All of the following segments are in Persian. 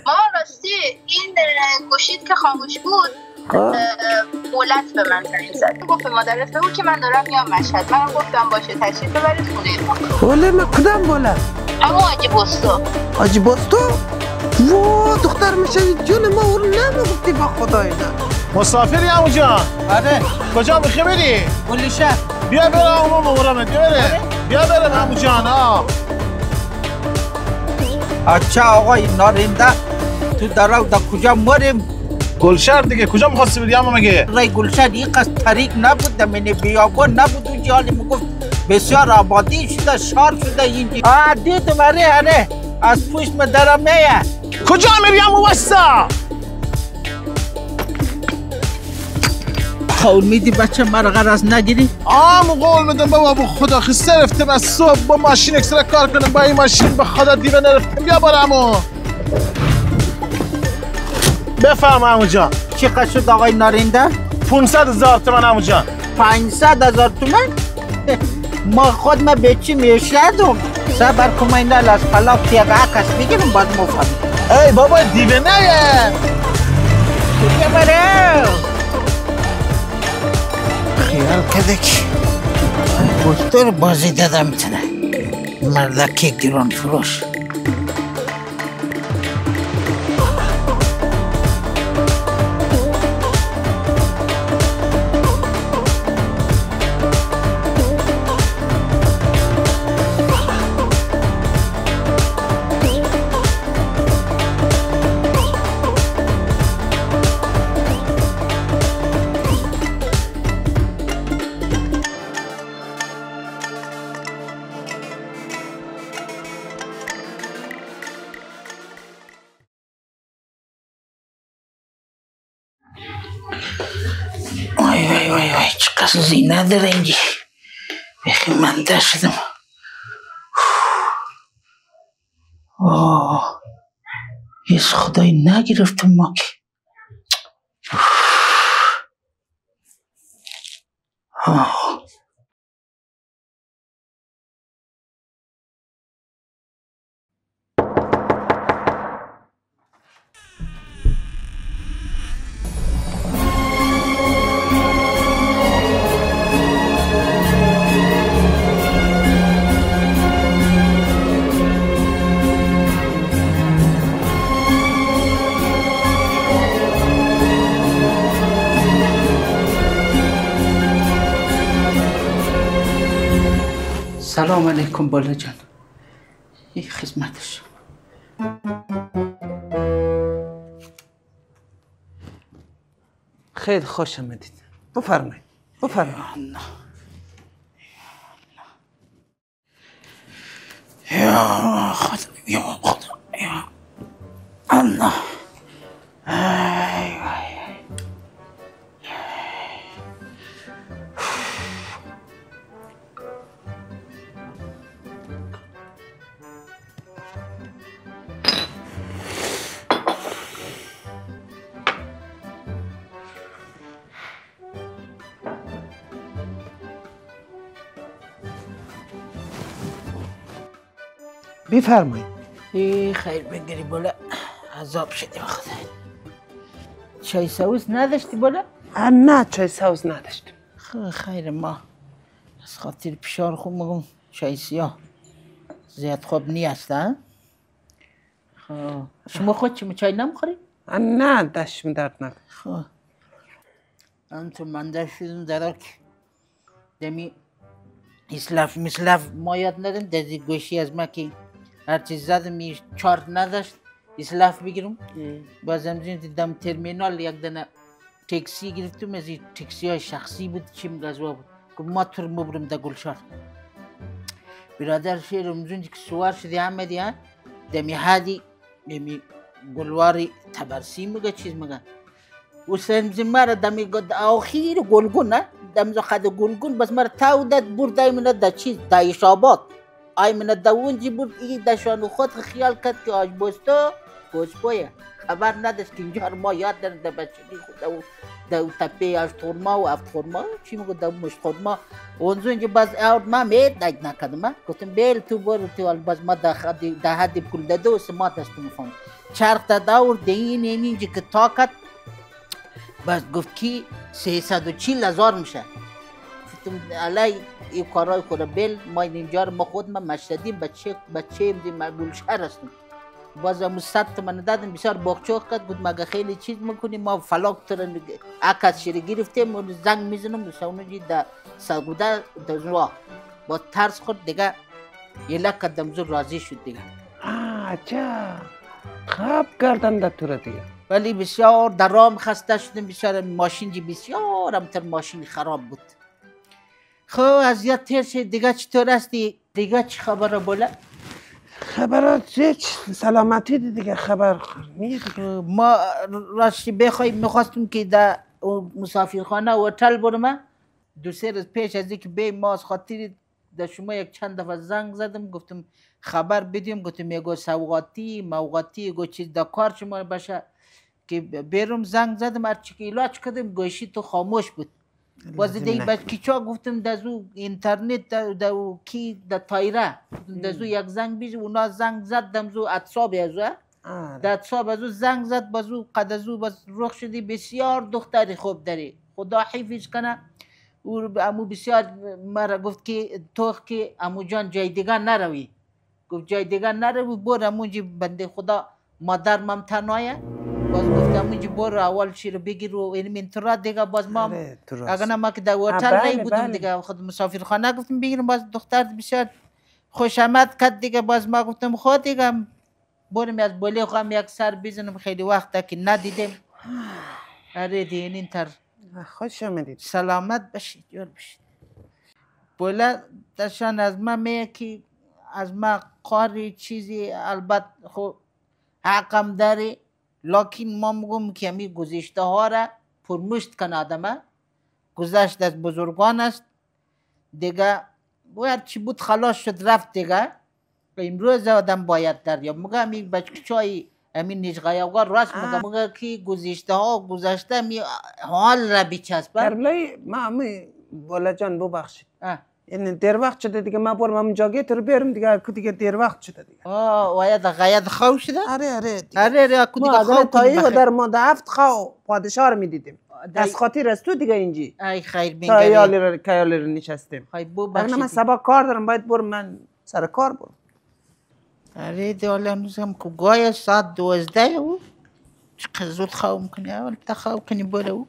ما راستی این گوشید که خاموش بود اولت به من زنگ زد گفت به مادرت بگو که من دارم میام مشهد. منم گفتم باشه تشریف ببرید خونه ما. ولی من کدام بولت؟ همون حاجی بستو. حاجی بستو؟ وا دختر میشه جون ما اون نمیگفتی با خدای نه. مسافری عمو جان؟ آره. کجا میخوای بری؟ کلی شهر. بیا برم عمو مبارمت بیا برم عمو جان اچھا آقای نارنده تو در کجا مریم؟ گلشهر دیگه. کجا می‌خواستی بری عمو مگه؟ رای گلشهر این قصد طریق نبود من بیابان نبود اونجا حالی میگفت بسیار آبادی شده شار شده اینجا. دیدم آره از پشت من درم میه. کجا میری عمو وستا؟ قول میدی بچه مرا غرض نگیری؟ عمو قول میدم بابا به خدا خسته رفتم از صبح با ماشین اکسترا کار کنم با این ماشین به خدا دیره نرفتم. بیا برم عمو. بفهم عمو جان. چقدر شد آقای نارنده؟ 500,000 تومان عمو جان. 500,000 تومان؟ ما خود ما به چی میشدم؟ صبر کن من از خلاف تیغه عکس بگیرم باید مفهم. ای بابا دیوه نیه. بیا برو. خیال کده که بستر بازی داده میتونه مردکی گران فروش. وای چقدر زینه داره اینجا. بخی منده شدم. هیچ خدایی نگرفتم ما که. سلام علیکم بالا جان. این خدمتش. خیلی خوش آمدید. بفرمایید. یا خدا یا الله. بفرمایید. خیر بگیری بالا. عذاب شدی بخدا. چای سوس نداشتی بالا؟ نه چای سوس نداشتم. خیر ما از خاطر فشار خود میگم چای سیاه زیاد خوب نیست. شما خود چای نمیخوری؟ نه دستم درد نکنه. تو من داشتم درک دمی اسلاف مسلاف ما یاد ندارم دزی گوشی از ما که هرچی زدم چارت نداشت اسلاف بگیرم. بازم دیدم ترمینال یک دانه تاکسی گرفتم. از این تاکسی های شخصی بود چیم گازوا بود. گفت ما تر مبرم در گلشار. برادر شیر امزونجی که سوار شدی آمدی دمی هادی دمی گلواری تبرسی مگه چیز مگه و سرمزی مرا دمی گد آخیر گلگون دمزو خد گلگون بس مرا تاو داد برد ای منت دا چیز دا ایشابات ای منت دا اونجی برد ای دشانو خود خیال کرد که آج بستو پوچپویه خبر نداشت که اینجا ما یاد دارن دا بچگی خود دا تپه از خورما و افت خورما چی میگو دا مشت خورما اونجا اینجا باز اورد ما مید نگ نکدم گفتم بیل تو برو تو باز ما دا حدی پول داده و سما دستو مفهم چرخ دور دین اینجا که تاکت بس گفت کی 340,000 میشه. گفتم علی این کارای کنه بل ما اینجا رو ما خود ما مشهدیم بچه امدی مقبول شهر هستم. باز همون 100 تومن دادم بسیار باقچوق کرد. گفت مگه خیلی چیز میکنیم ما فلاک تر عکس شیره گرفتیم و زنگ میزنم بسیارونجی در سرگوده دزنوا با ترس خود دیگه یه لک دمزو راضی شد دیگه. اچھا خواب کردن در تو دیگه. ولی بسیار در رام خسته شدم. بسیار ماشین جی بسیار همتر ماشین خراب بود. خب اذیت تر شد دیگه. چطور هستی؟ دیگه چی خبره بوله؟ خبرات هیچ سلامتی دیگه خبر نیست. ما راستی بخوایم میخواستم که در مسافرخانه هتل برم. 2-3 روز پیش از اینکه بیم ما از خاطر در شما یک چند دفعه زنگ زدم گفتم خبر بدیم. گفتم میگو سوغاتی موقتی گو چیز در کار شما باشه که بیرم. زنگ زدم هرچی که علاج کردم گوشی تو خاموش بود. باز دیگه بعد کیچا گفتم دزو اینترنت دو کی در تایره دزو یک زنگ بیز اونا زنگ زد دمزو اتساب ازو در اتساب ازو زنگ زد بازو قدزو باز رخ شدی بسیار دختری خوب داری خدا حفظ کنه. او امو بسیار مرا گفت که تو که امو جان جای دیگه نروی. گفت جای دیگه نروی بور امونجی بنده خدا مادر مم تنایه. باز گفتم اونجا برو اول چی رو بگیر و این انترا دیگه باز ما اگر نه ما که در هتل رای بودم دیگه خود مسافرخانه گفتم بگیرم. باز دختر بسیار خوش آمد کرد دیگه. باز ما گفتم خود دیگه برم از بولی خواهم یک سر بزنم خیلی وقته که ندیدم. اره دیگه این تر خوش آمدید. سلامت باشید جور باشید. بوله درشان از ما میگه که از ما قاری چیزی البته خب حقم داری لکن ما میگم که همی گذشته ها را پرمشت کن آدمه. گذشت از بزرگان است دیگه. باید چی بود خلاص شد رفت دیگه. امروز آدم باید دریا مگه همی بچکچای همی نجغایوگار راست مگه که گذشته ها گذشته همی حال را بیچسبه. دربلای ما همی والا جان ببخشید یعنی دیر وقت شده دیگه. ما برم همون جاگه تو رو بیارم دیگه. که دیگه دیر وقت شده دیگه. باید غید خو شده؟ آره ما اگر تایی و در ما در 7 خو پادشاه رو میدیدیم از خاطر از تو دیگه اینجی ای خیر بینگری کایالی رو نشستیم. اگر من سبا کار دارم باید برم من سر کار برم. آره دیگه هنوزم که گاهی ساعت 12 او چقدر زود خواه میکنی. اول تا خواه کنی بره او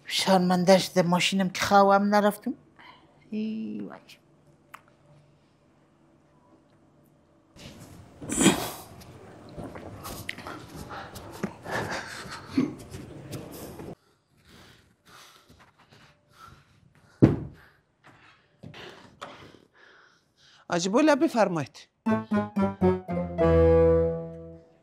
شرمندهش در ماشینم که خواه هم نرفتم. ای وای آجی بولا بفرمایید.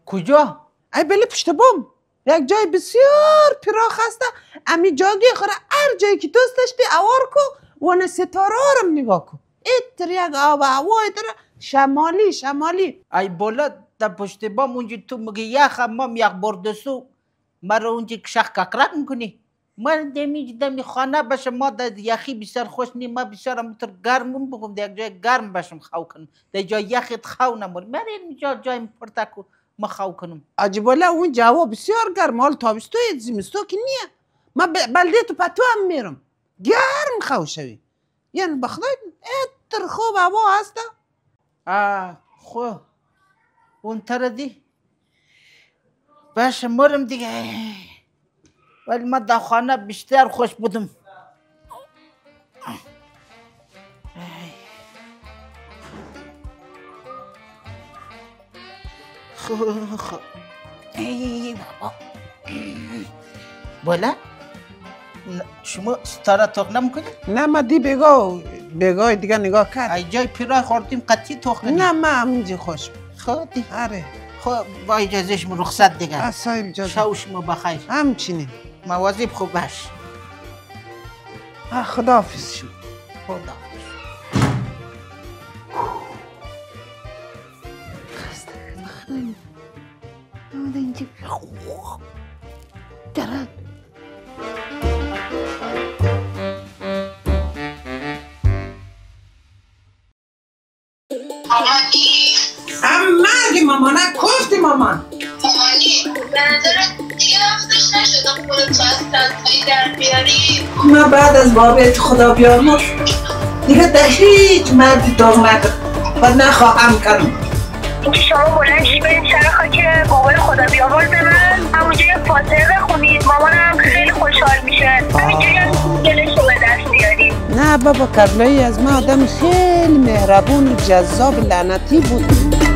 کجا؟ ای بله پشت بام یک جای بسیار پراخ هسته. امی جاگی خوره هر جایی که دوست داشتی اوار کو وانه ستاره رو نگاه کو. ایتر یک آب هوای داره شمالی. ای بالا در پشت بام اونجا تو مگه یخ ما یک بردسو مرا اونجا شخ ککرک میکنی. من دمی خانه باشم ما در یخی بسیار خوش نیم. ما بسیار همونطور گرمون بگم در یک جای گرم باشم خو کنم. در جای یخت خو نمورم. من اینجا جای پرتکو ما خو کنم. عجیباله اون جوا بسیار گرم. حال تابستو زمستو که نیه. ما بلده تو پتو هم میرم گرم خو شوی. یعنی بخدای اتر خوب هوا هسته. خوب اون تر دی باشه مرم دیگه. ولی ما در خانه بیشتر خوش بودم. خوب ای بابا بولا شما ستاره توق نمیکنی؟ نه ما دی بگاه دیگه نگاه کرد. ای جای پیرای خوردیم قطعی توق نمی. نه ما همونجی خوش خود دی آره خب با اجازه شما رخصت دیگه. اصای اجازه شو شما بخیر. همچنین مواظب خوب باش. خداحافظ شو. خداحافظ. مرگ مامانه کفتی مامان مامان؟ عالی. به نظرت دیگه وقتش نشده خودت از تنهایی در بیاری؟ من بعد از بابیت خدا بیامرز دیگه در هیچ مردی داغ نکرد و نخواهم کنم. اینکه شما بلند شی برید سر خاک بابای خدا بیامرز من، همونجا یه فاتحه بخونید، مامانم خیلی خوشحال میشه. همینجوری هم دلش رو به دست بیارید. نه بابا، قبلایی از ما آدم خیلی مهربون و جذاب لعنتی بود.